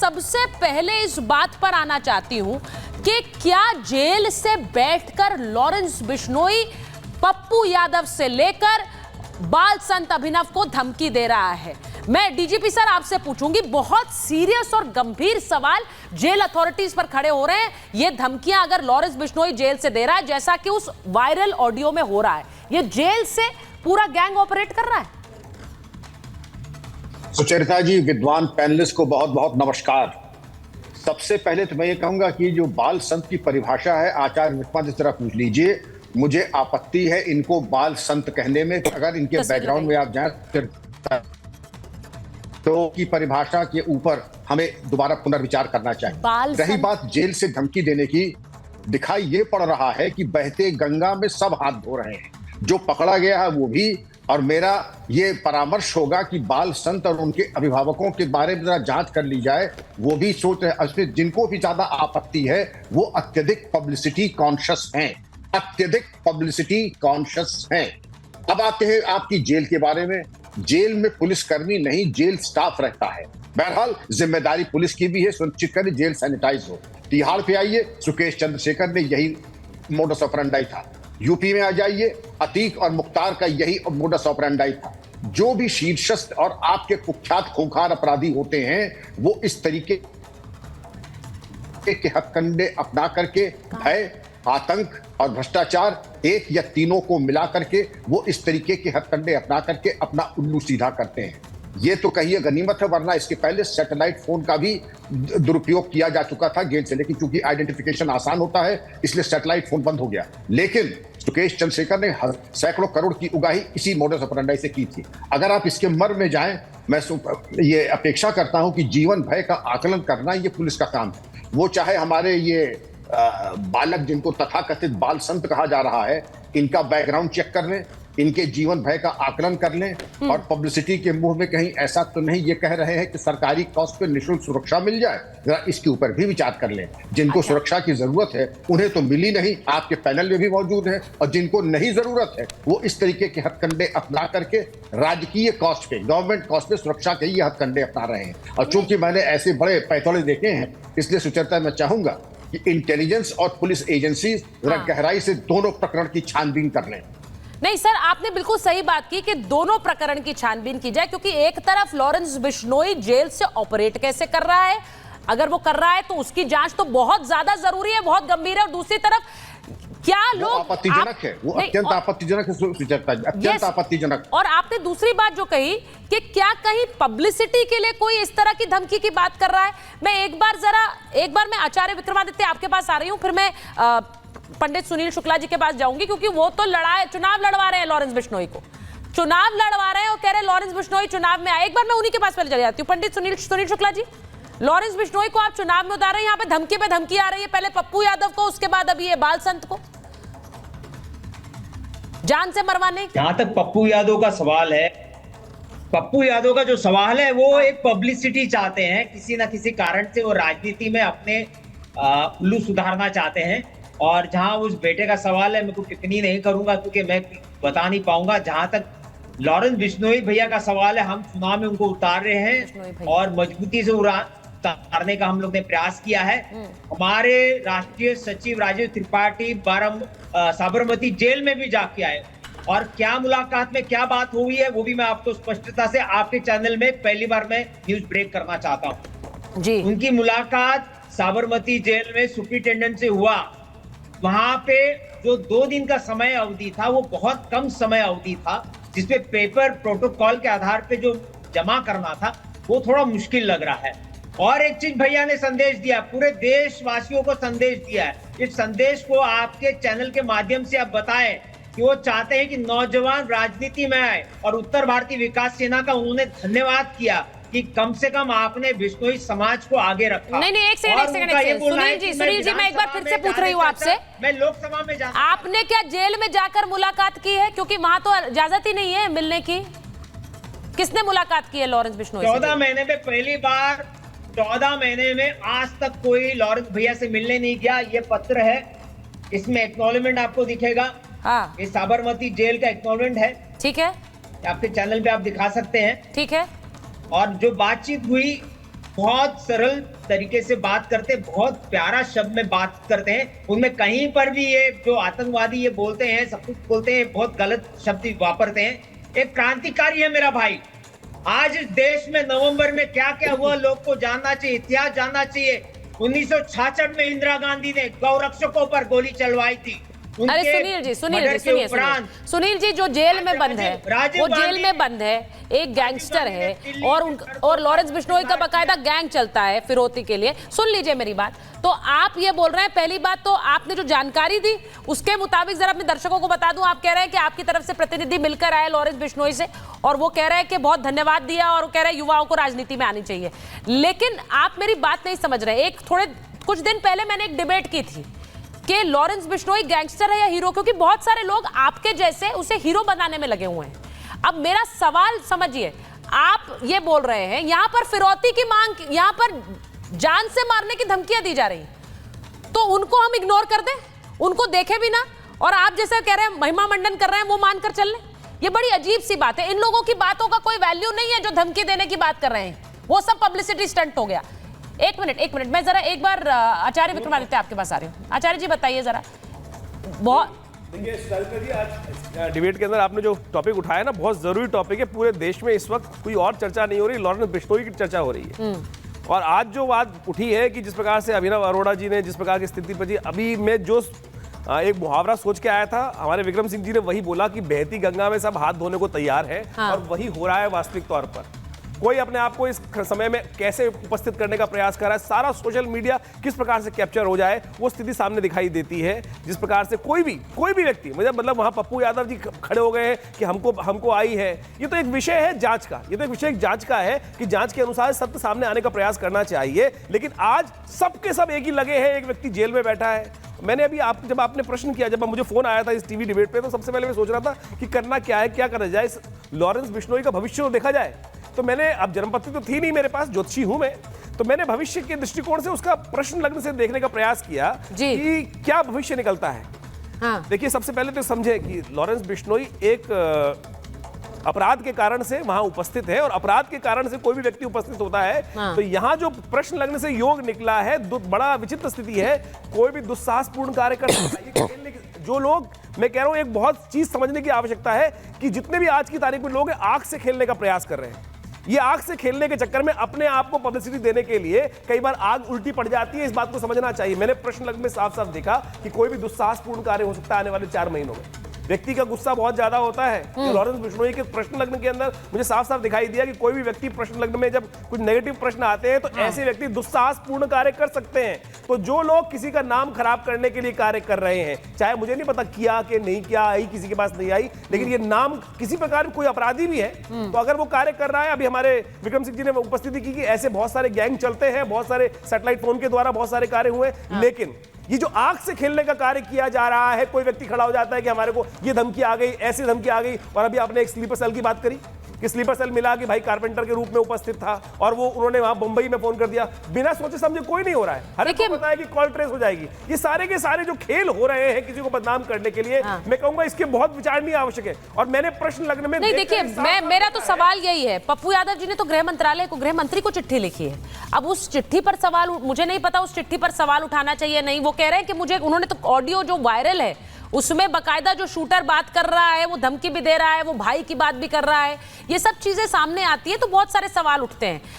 सबसे पहले इस बात पर आना चाहती हूं कि क्या जेल से बैठकर लॉरेंस बिश्नोई पप्पू यादव से लेकर बाल संत अभिनव को धमकी दे रहा है? मैं डीजीपी सर आपसे पूछूंगी, बहुत सीरियस और गंभीर सवाल जेल अथॉरिटीज पर खड़े हो रहे हैं। ये धमकियां अगर लॉरेंस बिश्नोई जेल से दे रहा है, जैसा कि उस वायरल ऑडियो में हो रहा है, ये जेल से पूरा गैंग ऑपरेट कर रहा है? सुचरिता जी, विद्वान पैनलिस्ट को बहुत बहुत नमस्कार। सबसे पहले तो मैं ये कहूंगा कि जो बाल संत की परिभाषा है, आचार्य विश्वनाथ से जरा पूछ लीजिए। मुझे आपत्ति है इनको बाल संत कहने में। अगर इनके बैकग्राउंड में आप जाएं तो की परिभाषा के ऊपर हमें दोबारा पुनर्विचार करना चाहिए। रही बात जेल से धमकी देने की, दिखाई ये पड़ रहा है कि बहते गंगा में सब हाथ धो रहे हैं, जो पकड़ा गया है वो भी। और मेरा ये परामर्श होगा कि बाल संत और उनके अभिभावकों के बारे में जरा जांच कर ली जाए। वो भी सोच रहे, जिनको भी ज्यादा आपत्ति है वो अत्यधिक पब्लिसिटी कॉन्शियस हैं, अत्यधिक पब्लिसिटी कॉन्शियस हैं। अब आते हैं आपकी जेल के बारे में। जेल में पुलिसकर्मी नहीं, जेल स्टाफ रहता है। बहरहाल जिम्मेदारी पुलिस की भी है, सुनिश्चित करें जेल सैनिटाइज हो। तिहाड़ पे आइए, सुकेश चंद्रशेखर ने यही मोडस ऑपरेंडाई था। यूपी में आ जाइए, अतीक और मुख्तार का यही मोडस ऑपरेंडाई था। जो भी शीर्षस्थ और आपके कुख्यात खूंखार अपराधी होते हैं, वो इस तरीके के हथकंडे अपना करके भय, आतंक और भ्रष्टाचार, एक या तीनों को मिला करके वो इस तरीके के हथकंडे अपना करके अपना उल्लू सीधा करते हैं। ये तो कहिए गनीमत है, वरना इसके पहले सैटेलाइट फोन का भी दुरुपयोग किया जा चुका था जेल से, लेकिन चूंकि आइडेंटिफिकेशन आसान होता है इसलिए सैटेलाइट फोन बंद हो गया। लेकिन सुकेश चंद्रशेखर ने सैकड़ों करोड़ की उगाही इसी मोडस ऑपरेंडाई से की थी। अगर आप इसके मर्म में जाएं, मैं ये अपेक्षा करता हूं कि जीवन भय का आकलन करना ये पुलिस का काम है। वो चाहे हमारे ये बालक जिनको तथाकथित बाल संत कहा जा रहा है, इनका बैकग्राउंड चेक कर लें, इनके जीवन भय का आकलन कर लें, और पब्लिसिटी के मुंह में कहीं ऐसा तो नहीं ये कह रहे हैं कि सरकारी कॉस्ट पे निःशुल्क सुरक्षा मिल जाए। जरा इसके ऊपर भी विचार कर लें। जिनको सुरक्षा की जरूरत है उन्हें तो मिली नहीं, आपके पैनल में भी मौजूद है, और जिनको नहीं जरूरत है वो इस तरीके के हथकंडे अपना करके राजकीय कॉस्ट पे, गवर्नमेंट कॉस्ट पे सुरक्षा के ये हथकंडे अपना रहे हैं। और चूंकि मैंने ऐसे बड़े पैतौड़े देखे हैं, इसलिए सुचरिता मैं चाहूंगा कि इंटेलिजेंस और पुलिस एजेंसी जरा गहराई से दोनों प्रकरण की छानबीन कर लें। नहीं सर, आपने बिल्कुल सही बात की कि दोनों प्रकरण की छानबीन की जाए, क्योंकि एक तरफ लॉरेंस बिश्नोई जेल से ऑपरेट कैसे कर रहा है, अगर वो कर रहा है तो उसकी जांच तो बहुत ज्यादा जरूरी है, बहुत गंभीर है। और दूसरी तरफ क्या लोग आपत्तिजनक है, वो अत्यंत आपत्तिजनक है, अत्यंत आपत्तिजनक। और आपने दूसरी बात जो कही कि क्या कहीं पब्लिसिटी के लिए कोई इस तरह की धमकी की बात कर रहा है। मैं एक बार मैं आचार्य विक्रमादित्य आपके पास आ रही हूं, फिर मैं पंडित सुनील शुक्ला जी के पास जाऊंगी, क्योंकि वो तो चुनाव लड़वा रहे हैं, लॉरेंस बिश्नोई को चुनाव लड़वा रहे हैं और कह रहे हैं लॉरेंस बिश्नोई चुनाव में आए। एक बार मैं उन्हीं के पास पहले चली जाती हूँ। पंडित सुनील शुक्ला जी, लॉरेंस बिश्नोई को आप चुनाव में उतार रहे हैं, यहाँ पे धमकी आ रही है, पहले पप्पू यादव को, उसके बाद अभी ये बाल संत को जान से मरवाने। जहां तक पप्पू यादव का सवाल है, पप्पू यादव का जो सवाल है वो एक पब्लिसिटी चाहते हैं, किसी ना किसी कारण से वो राजनीति में अपने उल्लू सुधारना चाहते हैं। और जहां उस बेटे का सवाल है, मैं कुछ टिप्पणी नहीं करूंगा क्योंकि मैं बता नहीं पाऊंगा। जहां तक लॉरेंस बिश्नोई भैया का सवाल है, हम चुनाव में उनको उतार रहे हैं और मजबूती से उतारने का हम लोग ने प्रयास किया है। हमारे राष्ट्रीय सचिव राजीव त्रिपाठी साबरमती जेल में भी जाके आए, और क्या मुलाकात में क्या बात हुई है वो भी मैं आपको स्पष्टता से आपके चैनल में पहली बार मैं न्यूज ब्रेक करना चाहता हूँ जी। उनकी मुलाकात साबरमती जेल में सुप्रिंटेंडेंट से हुआ। वहां पे जो 2 दिन का समय अवधि था वो बहुत कम समय अवधि था, जिसपे पेपर प्रोटोकॉल के आधार पे जो जमा करना था वो थोड़ा मुश्किल लग रहा है। और एक चीज भैया ने संदेश दिया, पूरे देशवासियों को संदेश दिया है। इस संदेश को आपके चैनल के माध्यम से आप बताएं कि वो चाहते हैं कि नौजवान राजनीति में आए, और उत्तर भारतीय विकास सेना का उन्होंने धन्यवाद किया कि कम से कम आपने बिश्नोई समाज को आगे रखा। नहीं, एक सेकंड सुनील जी मैं एक बार फिर से पूछ रही हूँ आपसे, मैं लोकसभा में आपने क्या जेल में जाकर मुलाकात की है? क्योंकि वहां तो इजाजत ही नहीं है मिलने की। किसने मुलाकात की है लॉरेंस बिश्नोई से? 14 महीने में पहली बार, 14 महीने में आज तक कोई लॉरेंस भैया से मिलने नहीं गया। ये पत्र है, इसमें एक्नॉलेजमेंट आपको दिखेगा। हाँ, ये साबरमती जेल का एक्नॉलेजमेंट है। ठीक है, आपके चैनल पे आप दिखा सकते हैं। ठीक है। और जो बातचीत हुई बहुत सरल तरीके से बात करते हैं, बहुत प्यारा शब्द में बात करते हैं। उनमें कहीं पर भी ये जो आतंकवादी ये बोलते हैं, सब कुछ बोलते हैं, बहुत गलत शब्द वापरते हैं। एक क्रांतिकारी है मेरा भाई। आज इस देश में नवंबर में क्या क्या हुआ लोग को जानना चाहिए, इतिहास जानना चाहिए। 1966 में इंदिरा गांधी ने गौरक्षकों पर गोली चलवाई थी। अरे सुनील जी जो जेल में बंद है, वो जेल में बंद है, एक गैंगस्टर है और लॉरेंस बिश्नोई का बकायदा गैंग चलता है फिरौती के लिए। सुन लीजिए मेरी बात। तो आप ये बोल रहे हैं, पहली बात तो आपने जो जानकारी दी उसके मुताबिक जरा अपने दर्शकों को बता दूं, आप कह रहे हैं कि आपकी तरफ से प्रतिनिधि मिलकर आए लॉरेंस बिश्नोई से और वो कह रहे हैं कि बहुत धन्यवाद दिया और कह रहे हैं युवाओं को राजनीति में आनी चाहिए। लेकिन आप मेरी बात नहीं समझ रहे। कुछ दिन पहले मैंने एक डिबेट की थी कि लॉरेंस बिश्नोई गैंगस्टर है या हीरो, क्योंकि बहुत सारे लोग आपके जैसे उसे हीरो बनाने में लगे हुए हैं। अब मेरा सवाल समझिए, आप ये बोल रहे हैं यहां पर फिरौती की मांग, यहां पर जान से मारने की धमकियां दी जा रही, तो उनको हम इग्नोर कर दें, उनको देखें भी ना, और आप जैसे कह रहे हैं महिमा मंडन कर रहे हैं वो मानकर चल लें? ये बड़ी अजीब सी बात है। इन लोगों की बातों का कोई वैल्यू नहीं है जो धमकी देने की बात कर रहे हैं, वो सब पब्लिसिटी स्टंट हो गया। एक मिनट मैं जरा एक बार आचार्य विक्रमादित्य आपके पास आ रही हूँ। आचार्य जी बताइए जरा। बहुत देखिए सुनील जी, आज डिबेट के अंदर आपने जो टॉपिक उठाया ना, बहुत जरूरी टॉपिक है। पूरे देश में इस वक्त कोई और चर्चा नहीं हो रही, लॉरेंस बिश्नोई की चर्चा हो रही है। और आज जो बात उठी है कि जिस प्रकार से अभिनव अरोड़ा जी ने जिस प्रकार की स्थिति पर, अभी मैं जो एक मुहावरा सोच के आया था, हमारे विक्रम सिंह जी ने वही बोला कि बहती गंगा में सब हाथ धोने को तैयार है। हाँ। और वही हो रहा है वास्तविक तौर पर। कोई अपने आप को इस समय में कैसे उपस्थित करने का प्रयास कर रहा है, सारा सोशल मीडिया किस प्रकार से कैप्चर हो जाए, वो स्थिति सामने दिखाई देती है। जिस प्रकार से कोई भी व्यक्ति, मतलब वहां पप्पू यादव जी खड़े हो गए हैं कि हमको आई है। ये तो एक विषय है जांच का, ये तो एक विषय जांच का है कि जांच के अनुसार सत्य सामने आने का प्रयास करना चाहिए। लेकिन आज सबके सब एक ही लगे हैं, एक व्यक्ति जेल में बैठा है। मैंने अभी जब आपने प्रश्न किया, जब मुझे फोन आया था इस टीवी डिबेट पे, तो सबसे पहले मैं सोच रहा था कि करना क्या है, क्या करा जाए, लॉरेंस बिश्नोई का भविष्य तो देखा जाए। तो मैंने, अब जन्मपत्री तो थी नहीं मेरे पास, ज्योतिषी हूं मैं, तो मैंने भविष्य के दृष्टिकोण से उसका प्रश्न लग्न से देखने का प्रयास किया कि क्या भविष्य निकलता है। हाँ। देखिए, सबसे पहले तो समझे कि लॉरेंस बिश्नोई एक अपराध के कारण से वहां उपस्थित है, और अपराध के कारण से कोई भी व्यक्ति उपस्थित होता है। हाँ। तो यहां जो प्रश्न लग्न से योग निकला है, बड़ा विचित्र स्थिति है। कोई भी दुस्साहसपूर्ण कार्य कर सकता है। जो लोग, मैं कह रहा हूं, एक बहुत चीज समझने की आवश्यकता है कि जितने भी आज की तारीख में लोग आंख से खेलने का प्रयास कर रहे हैं, ये आग से खेलने के चक्कर में अपने आप को पब्लिसिटी देने के लिए कई बार आग उल्टी पड़ जाती है। इस बात को समझना चाहिए। मैंने प्रश्न लग्न में साफ साफ देखा कि कोई भी दुस्साहसपूर्ण कार्य हो सकता है आने वाले 4 महीनों में। व्यक्ति का गुस्सा बहुत ज्यादा होता है। तो लॉरेंस बिश्नोई के प्रश्न लग्न के अंदर मुझे साफ साफ दिखाई दिया कि कोई भी व्यक्ति प्रश्न लग्न में जब कुछ नेगेटिव प्रश्न आते हैं, तो ऐसे व्यक्ति दुस्साहसपूर्ण कार्य कर सकते हैं। तो जो लोग किसी का नाम खराब करने के लिए कार्य कर रहे हैं, चाहे मुझे नहीं पता किया कि नहीं किया, आई किसी के पास नहीं आई, लेकिन ये नाम किसी प्रकार कोई अपराधी भी है, तो अगर वो कार्य कर रहा है, अभी हमारे विक्रम सिंह जी ने उपस्थिति की कि ऐसे बहुत सारे गैंग चलते हैं, बहुत सारे सैटेलाइट फोन के द्वारा बहुत सारे कार्य हुए। लेकिन ये जो आग से खेलने का कार्य किया जा रहा है, कोई व्यक्ति खड़ा हो जाता है कि हमारे को ये धमकी आ गई, ऐसी धमकी आ गई। और अभी आपने एक स्लीपर सेल की बात करी कि स्लीपर सेल मिला कि भाई कारपेंटर के रूप में उपस्थित था, और वो उन्होंने वहां मुंबई में फोन कर दिया। बिना सोचे समझे कोई नहीं हो रहा है, हर एक को पता है कि कॉल ट्रेस हो जाएगी। ये सारे के सारे जो खेल हो रहे हैं किसी को बदनाम करने के लिए, मैं कहूंगा इसके बहुत विचारनी आवश्यक है। और मैंने प्रश्न लग्न में नहीं, देखिए, मेरा तो सवाल यही है, पप्पू यादव जी ने तो गृह मंत्रालय को, गृह मंत्री को चिट्ठी लिखी है। अब उस चिट्ठी पर सवाल, मुझे नहीं पता उस चिट्ठी पर सवाल उठाना चाहिए नहीं। वो कह रहे हैं कि मुझे, उन्होंने तो ऑडियो जो वायरल है उसमें बकायदा जो शूटर बात कर रहा है, वो धमकी भी दे रहा है, वो भाई की बात भी कर रहा है, ये सब चीजें सामने आती है तो बहुत सारे सवाल उठते हैं।